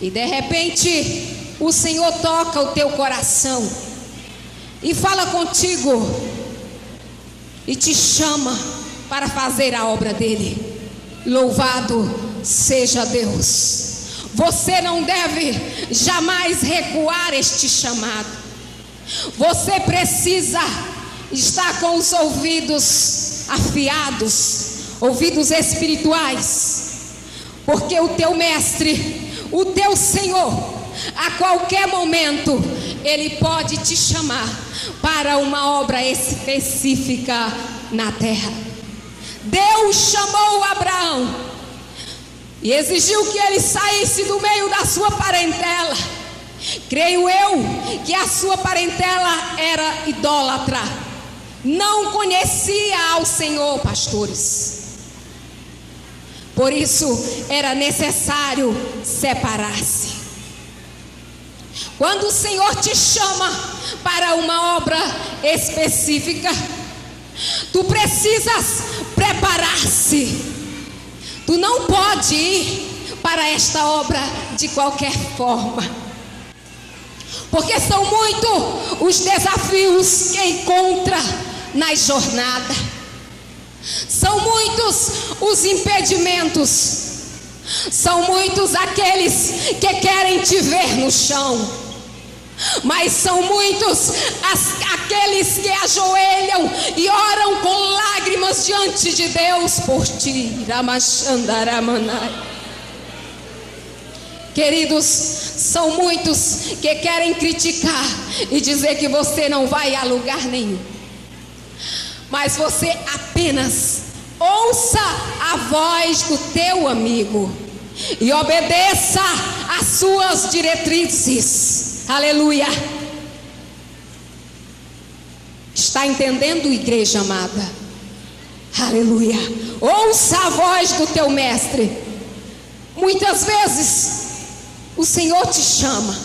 E de repente o Senhor toca o teu coração e fala contigo e te chama para fazer a obra dele. Louvado seja Deus. Você não deve jamais recuar este chamado. Você precisa estar com os ouvidos afiados, ouvidos espirituais, porque o teu mestre, o teu Senhor, a qualquer momento ele pode te chamar para uma obra específica na terra. Deus chamou Abraão e exigiu que ele saísse do meio da sua parentela. Creio eu que a sua parentela era idólatra, não conhecia ao Senhor, pastores. Por isso era necessário separar-se. Quando o Senhor te chama para uma obra específica, tu precisas preparar-se. Tu não pode ir para esta obra de qualquer forma, porque são muitos os desafios que encontra na jornada, são muitos os impedimentos, são muitos aqueles que querem te ver no chão, mas são muitos aqueles que ajoelham e oram com lágrimas diante de Deus por ti. Queridos, são muitos que querem criticar e dizer que você não vai a lugar nenhum, mas você apenas ouça a voz do teu amigo e obedeça às suas diretrizes. Aleluia. Está entendendo, igreja amada? Aleluia. Ouça a voz do teu mestre. Muitas vezes o Senhor te chama,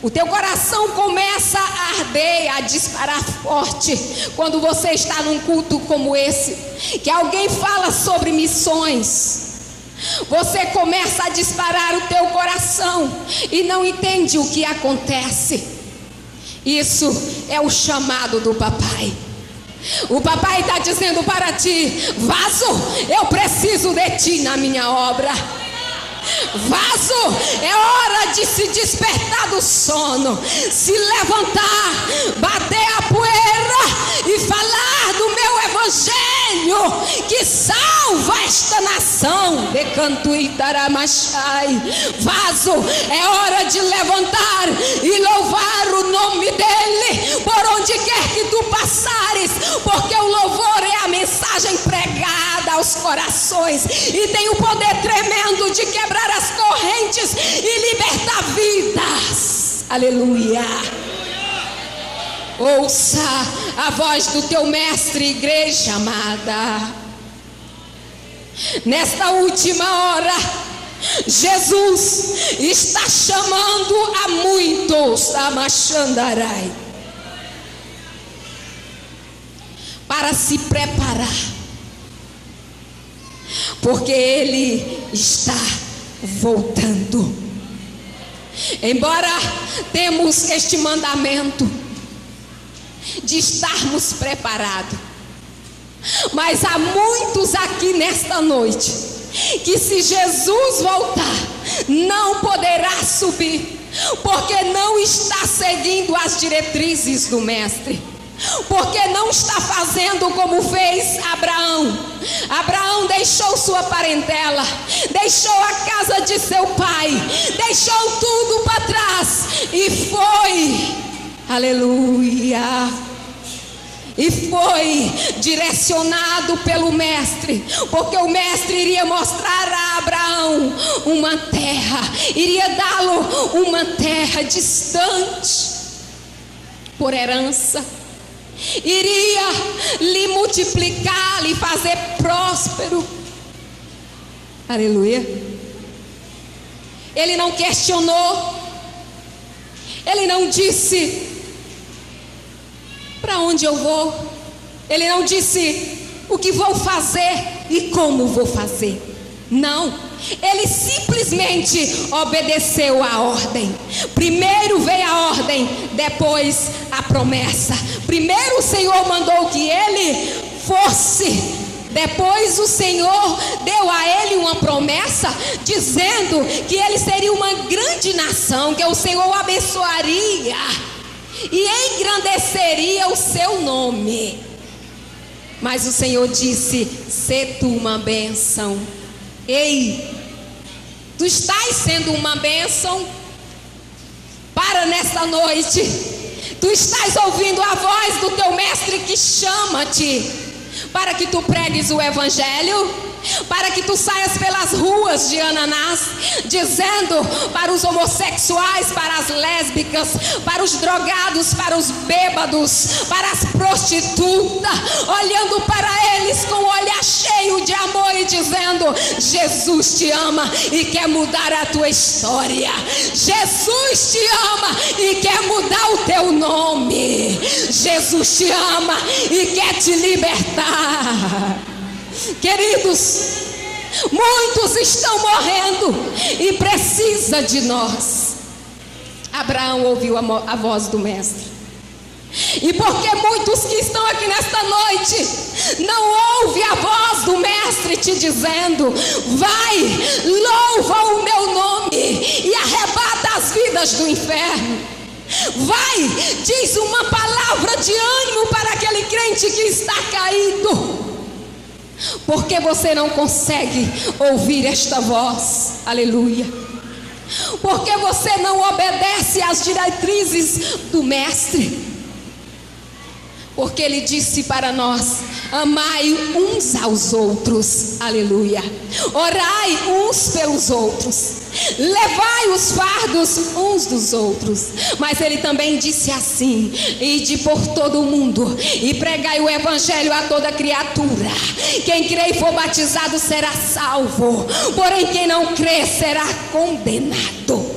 o teu coração começa a arder, a disparar forte quando você está num culto como esse, que alguém fala sobre missões. Você começa a disparar o teu coração e não entende o que acontece. Isso é o chamado do papai. O papai está dizendo para ti: vaso, eu preciso de ti na minha obra. Vaso, é hora de se despertar do sono, se levantar, bater a poeira e falar do meu evangelho que salva esta nação. De canto e taramachai. Vaso, é hora de levantar e louvar o nome dele por onde quer que tu passares, porque o louvor é a mensagem pregada aos corações e tem o poder tremendo de quebrar as correntes e libertar vidas. Aleluia. Ouça a voz do teu mestre, igreja amada. Nesta última hora, Jesus está chamando a muitos, Amachandarai, para se preparar, porque Ele está voltando. Embora temos este mandamento de estarmos preparados, mas há muitos aqui nesta noite que, se Jesus voltar, não poderá subir, porque não está seguindo as diretrizes do mestre, porque não está fazendo como fez Abraão. Abraão deixou sua parentela, deixou a casa de seu pai, deixou tudo para trás e foi, aleluia, e foi direcionado pelo mestre, porque o mestre iria mostrar a Abraão uma terra, iria dá-lo uma terra distante por herança, iria lhe multiplicar, lhe fazer próspero. Aleluia. Ele não questionou, ele não disse para onde eu vou, ele não disse o que vou fazer e como vou fazer. Não, ele simplesmente obedeceu a ordem. Primeiro veio a ordem, depois a promessa. Primeiro o Senhor mandou que ele fosse, depois o Senhor deu a ele uma promessa, dizendo que ele seria uma grande nação, que o Senhor o abençoaria e engrandeceria o seu nome. Mas o Senhor disse: sê tu uma bênção. Ei, tu estás sendo uma bênção? Para nesta noite, tu estás ouvindo a voz do teu mestre que chama-te para que tu pregues o evangelho, para que tu saias pelas ruas de Ananás, dizendo para os homossexuais, para as lésbicas, para os drogados, para os bêbados, para as prostitutas, olhando para eles com o olhar cheio de amor e dizendo: Jesus te ama e quer mudar a tua história. Jesus te ama e quer mudar o teu nome. Jesus te ama e quer te libertar. Queridos, muitos estão morrendo e precisa de nós. Abraão ouviu a voz do mestre. E porque muitos que estão aqui nesta noite não ouvem a voz do mestre te dizendo: vai, louva o meu nome e arrebata as vidas do inferno. Vai, diz uma palavra de ânimo para aquele crente que está caído. Porque você não consegue ouvir esta voz, aleluia. Porque você não obedece às diretrizes do mestre. Porque ele disse para nós: amai uns aos outros, aleluia. Orai uns pelos outros, levai os fardos uns dos outros. Mas ele também disse assim: ide por todo o mundo e pregai o evangelho a toda criatura. Quem crê e for batizado será salvo, porém quem não crê será condenado.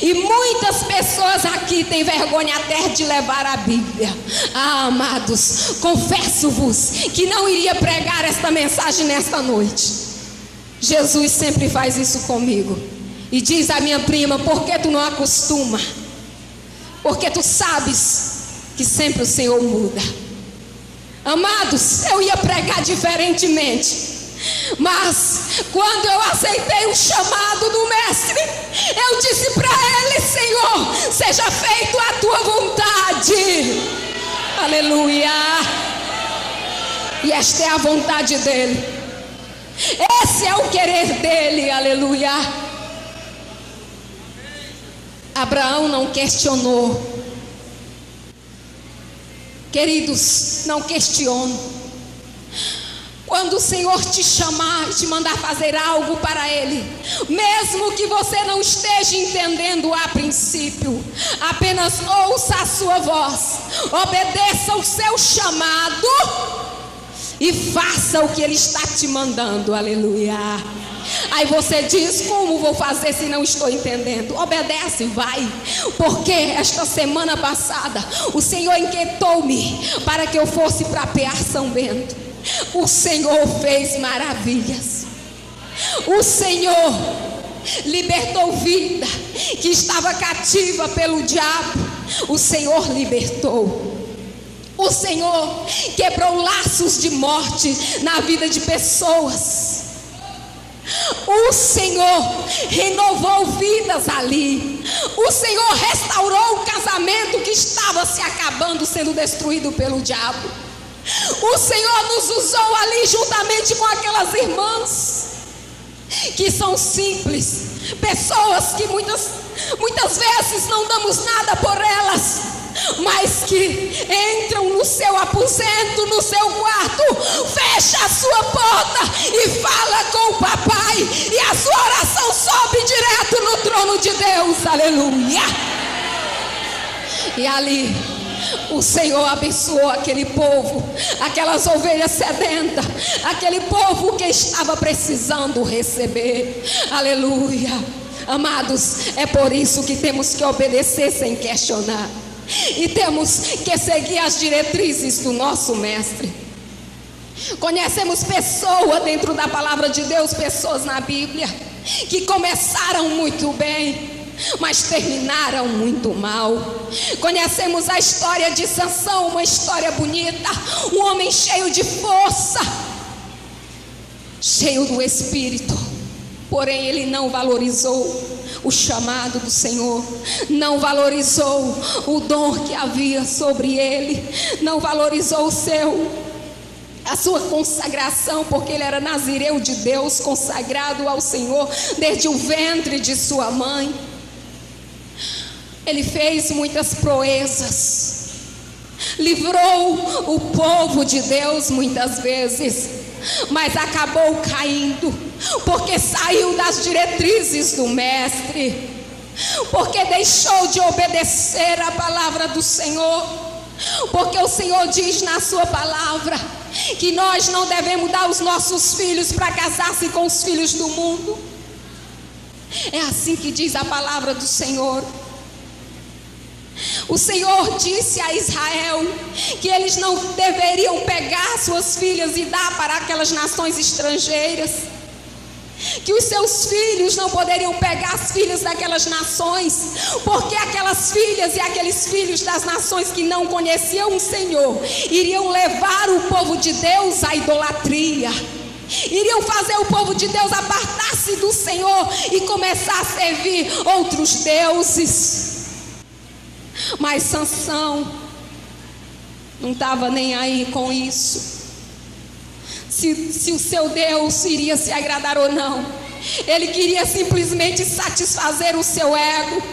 E muitas pessoas aqui têm vergonha até de levar a Bíblia. Amados, confesso-vos que não iria pregar esta mensagem nesta noite. Jesus sempre faz isso comigo. E diz a minha prima: por que tu não acostuma? Porque tu sabes que sempre o Senhor muda. Amados, eu ia pregar diferentemente, mas quando eu aceitei o chamado do mestre, eu disse para ele: Senhor, seja feito a tua vontade. Aleluia. E esta é a vontade dele, esse é o querer dele. Aleluia. Abraão não questionou. Queridos, não questione. Quando o Senhor te chamar e te mandar fazer algo para Ele, mesmo que você não esteja entendendo a princípio, apenas ouça a sua voz, obedeça o seu chamado e faça o que Ele está te mandando. Aleluia. Aí você diz: como vou fazer se não estou entendendo? Obedece, vai. Porque esta semana passada o Senhor inquietou-me para que eu fosse para Pear São Bento. O Senhor fez maravilhas. O Senhor libertou vida que estava cativa pelo diabo. O Senhor libertou. O Senhor quebrou laços de morte na vida de pessoas. O Senhor renovou vidas ali. O Senhor restaurou o casamento que estava se acabando, sendo destruído pelo diabo. O Senhor nos usou ali juntamente com aquelas irmãs que são simples, pessoas que muitas vezes não damos nada por elas, mas que entram no seu aposento, no seu quarto, fecha a sua porta e fala com o papai, e a sua oração sobe direto no trono de Deus. Aleluia. E ali o Senhor abençoou aquele povo, aquelas ovelhas sedentas, aquele povo que estava precisando receber. Aleluia. Amados, é por isso que temos que obedecer sem questionar, e temos que seguir as diretrizes do nosso mestre. Conhecemos pessoas dentro da palavra de Deus, pessoas na Bíblia, que começaram muito bem, mas terminaram muito mal. Conhecemos a história de Sansão, uma história bonita, um homem cheio de força, cheio do Espírito, porém ele não valorizou o chamado do Senhor, não valorizou o dom que havia sobre ele, não valorizou a sua consagração, porque ele era nazireu de Deus, consagrado ao Senhor desde o ventre de sua mãe. Ele fez muitas proezas, livrou o povo de Deus muitas vezes, mas acabou caindo, porque saiu das diretrizes do mestre, porque deixou de obedecer a palavra do Senhor, porque o Senhor diz na sua palavra que nós não devemos dar os nossos filhos para casar-se com os filhos do mundo. É assim que diz a palavra do Senhor. O Senhor disse a Israel que eles não deveriam pegar suas filhas e dar para aquelas nações estrangeiras, que os seus filhos não poderiam pegar as filhas daquelas nações, porque aquelas filhas e aqueles filhos das nações que não conheciam o Senhor iriam levar o povo de Deus à idolatria, iriam fazer o povo de Deus apartar-se do Senhor e começar a servir outros deuses. Mas Sansão não estava nem aí com isso, se o seu Deus iria se agradar ou não. Ele queria simplesmente satisfazer o seu ego,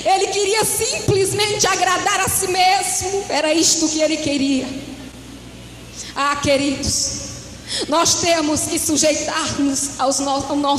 ele queria simplesmente agradar a si mesmo, era isto que ele queria. Queridos, nós temos que sujeitar-nos ao